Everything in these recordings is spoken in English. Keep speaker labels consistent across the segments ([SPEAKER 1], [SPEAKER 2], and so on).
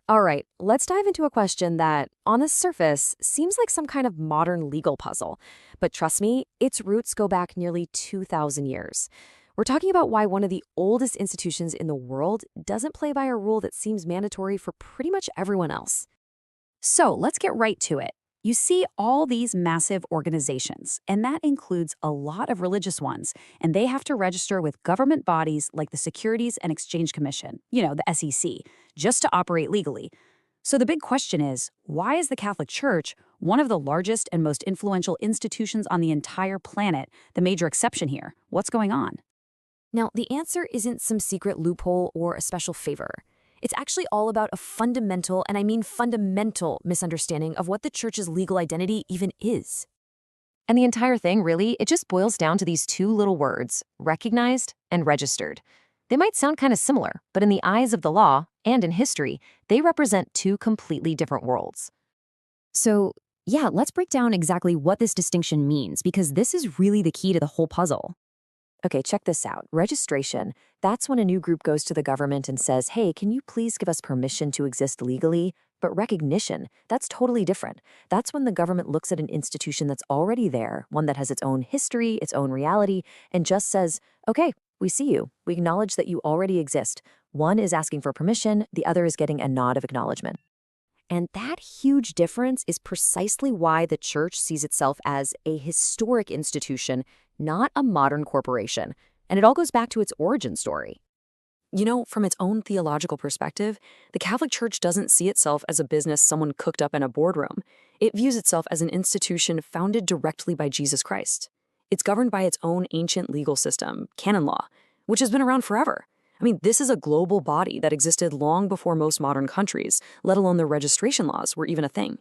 [SPEAKER 1] All right, let's dive into a question that, on the surface, seems like some kind of modern legal puzzle. But trust me, its roots go back nearly 2,000 years. We're talking about why one of the oldest institutions in the world doesn't play by a rule that seems mandatory for pretty much everyone else.
[SPEAKER 2] So let's get right to it. You see all these massive organizations, and that includes a lot of religious ones, and they have to register with government bodies like the Securities and Exchange Commission, the SEC, just to operate legally. So the big question is, why is the Catholic Church, one of the largest and most influential institutions on the entire planet, the major exception here? What's going on?
[SPEAKER 1] Now, the answer isn't some secret loophole or a special favor. It's actually all about a fundamental, and I mean fundamental, misunderstanding of what the church's legal identity even is. And the entire thing, really, it just boils down to these two little words, recognized and registered. They might sound kind of similar, but in the eyes of the law, and in history, they represent two completely different worlds. So, yeah, let's break down exactly what this distinction means, because this is really the key to the whole puzzle. Okay, check this out. Registration, that's when a new group goes to the government and says, hey, can you please give us permission to exist legally? But recognition, that's totally different. That's when the government looks at an institution that's already there, one that has its own history, its own reality, and just says, okay, we see you. We acknowledge that you already exist. One is asking for permission, the other is getting a nod of acknowledgement. And that huge difference is precisely why the church sees itself as a historic institution, not a modern corporation. And it all goes back to its origin story. You know, from its own theological perspective, the Catholic Church doesn't see itself as a business someone cooked up in a boardroom. It views itself as an institution founded directly by Jesus Christ. It's governed by its own ancient legal system, Canon Law, which has been around forever. I mean, this is a global body that existed long before most modern countries, let alone their registration laws were even a thing.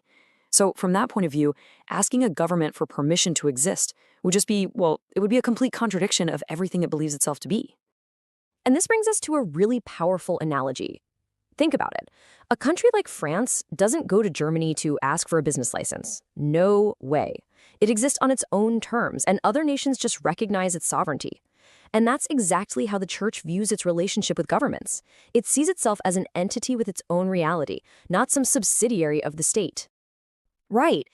[SPEAKER 1] So from that point of view, asking a government for permission to exist would just be, well, it would be a complete contradiction of everything it believes itself to be. And this brings us to a really powerful analogy. Think about it. A country like France doesn't go to Germany to ask for a business license. No way. It exists on its own terms, and other nations just recognize its sovereignty. And that's exactly how the church views its relationship with governments. It sees itself as an entity with its own reality, not some subsidiary of the state. Right.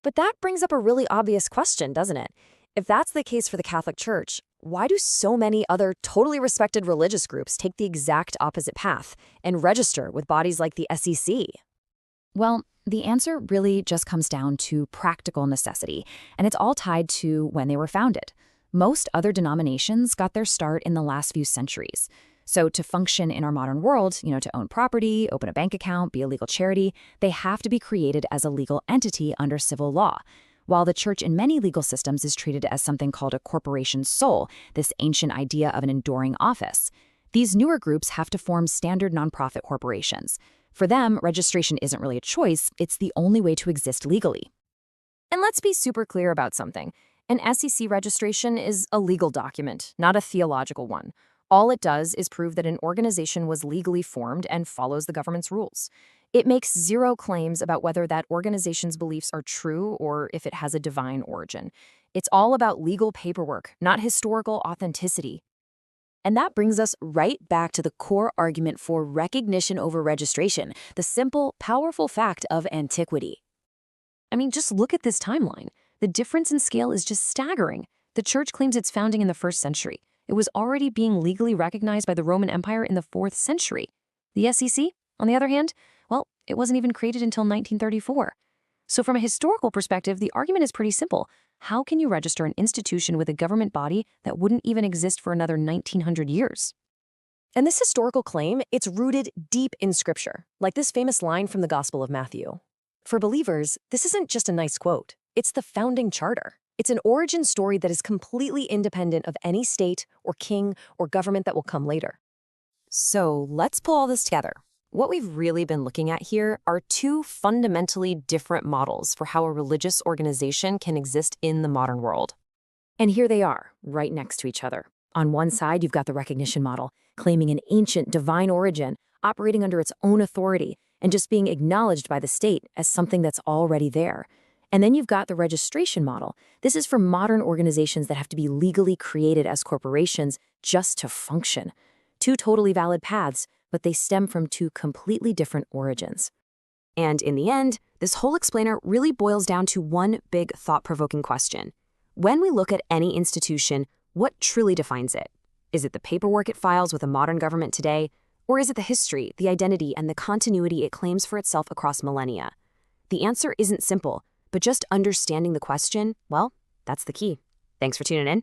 [SPEAKER 1] But that brings up a really obvious question, doesn't it? If that's the case for the Catholic Church, why do so many other totally respected religious groups take the exact opposite path and register with bodies like the SEC? Well, the answer really just comes down to practical necessity, and it's all tied to when they were founded. Most other denominations got their start in the last few centuries. So to function in our modern world, to own property, open a bank account, be a legal charity, they have to be created as a legal entity under civil law. While the church in many legal systems is treated as something called a corporation sole, this ancient idea of an enduring office. These newer groups have to form standard nonprofit corporations. For them, registration isn't really a choice, it's the only way to exist legally. And let's be super clear about something. An SEC registration is a legal document, not a theological one. All it does is prove that an organization was legally formed and follows the government's rules. It makes zero claims about whether that organization's beliefs are true or if it has a divine origin. It's all about legal paperwork, not historical authenticity. And that brings us right back to the core argument for recognition over registration, the simple, powerful fact of antiquity. I mean, just look at this timeline. The difference in scale is just staggering. The church claims its founding in the 1st century. It was already being legally recognized by the Roman Empire in the 4th century. The SEC, on the other hand, well, it wasn't even created until 1934. So from a historical perspective, the argument is pretty simple. How can you register an institution with a government body that wouldn't even exist for another 1900 years? And this historical claim, it's rooted deep in Scripture, like this famous line from the Gospel of Matthew. For believers, this isn't just a nice quote. It's the founding charter. It's an origin story that is completely independent of any state or king or government that will come later. So let's pull all this together. What we've really been looking at here are two fundamentally different models for how a religious organization can exist in the modern world. And here they are, right next to each other. On one side, you've got the recognition model, claiming an ancient divine origin, operating under its own authority, and just being acknowledged by the state as something that's already there. And then you've got the registration model. This is for modern organizations that have to be legally created as corporations just to function. Two totally valid paths,
[SPEAKER 2] but they stem from two completely different origins.
[SPEAKER 1] And in the end, this whole explainer really boils down to one big thought-provoking question. When we look at any institution, what truly defines it? Is it the paperwork it files with a modern government today? Or is it the history, the identity, and the continuity it claims for itself across millennia? The answer isn't simple, but just understanding the question, well, that's the key. Thanks for tuning in.